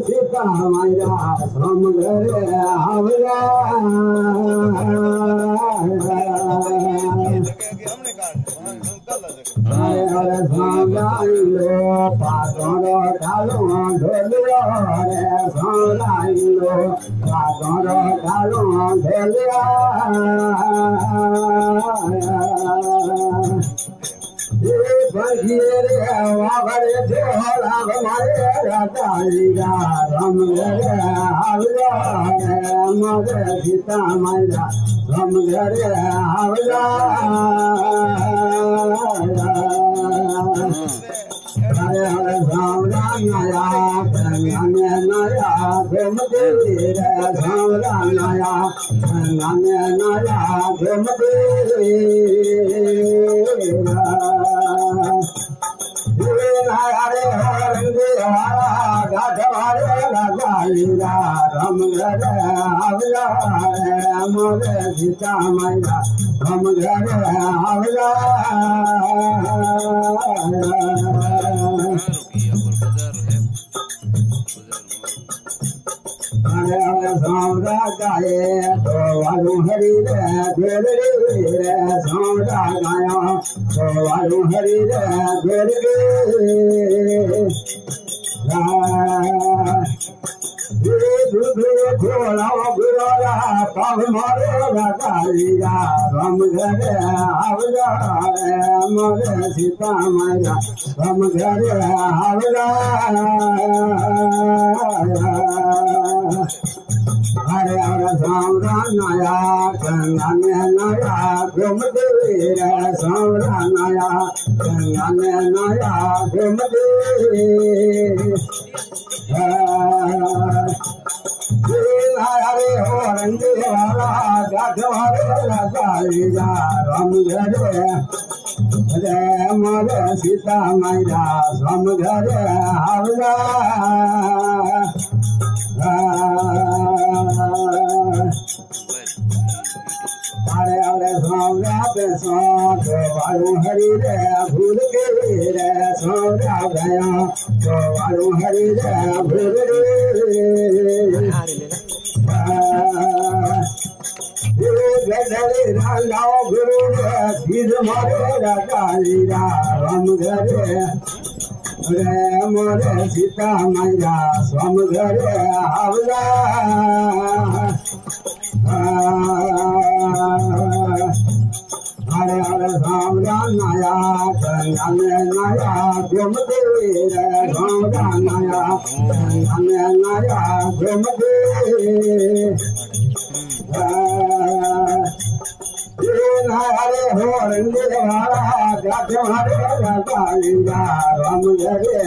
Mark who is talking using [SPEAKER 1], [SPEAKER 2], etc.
[SPEAKER 1] सीता मैया हम घरे आवला हरे सामलाइलो पागल ढालो ढोलिया हरे सामलाइलो पागल ढालो ढोलिया बघिरे वाघरे देहला हमारे राजा हम घरे आवला मगे सीता मैया हम घरे आवला हरे हरे सावला नया गंगाने नया घुमते रे सावला नया गंगाने नया घुमते हरे हरे हमारे राजा हम घरे आवला मोरे सीता मैया हम घरे आवला हरे हरे सावरा गाये तो वालू हरी रे घेर रे सावरा गाया तो वालू हरी रे घेर रे घोड़ा गुरोला पग मारे गालिया हम घरे आवला मोरे सीता मैया हम घरे आवला हरे हरे सावरा नया गंगा में नया घूमते रे सावरा नया गंगा में नया घूमते हरे हो रंगे वाला गाठवारे गालिया हम घरे हरे मोरे सीता मैया हम घरे आवला हरे हरे सावरा पे तो वालू हरी रे भूल के रे सावरा गया तो वालू हरी रे भूल रे गधरे रालाओ गुरु रे धीर मारे गालिया हम घरे रे मोरे सीता मैया हम घरे आवला हरे हरे सावरा नया गंगा में नया घूमते रे सावरा नया गंगा में नया घूमते हरे हो रंगे वाला गाठवारे गालिया हम घरे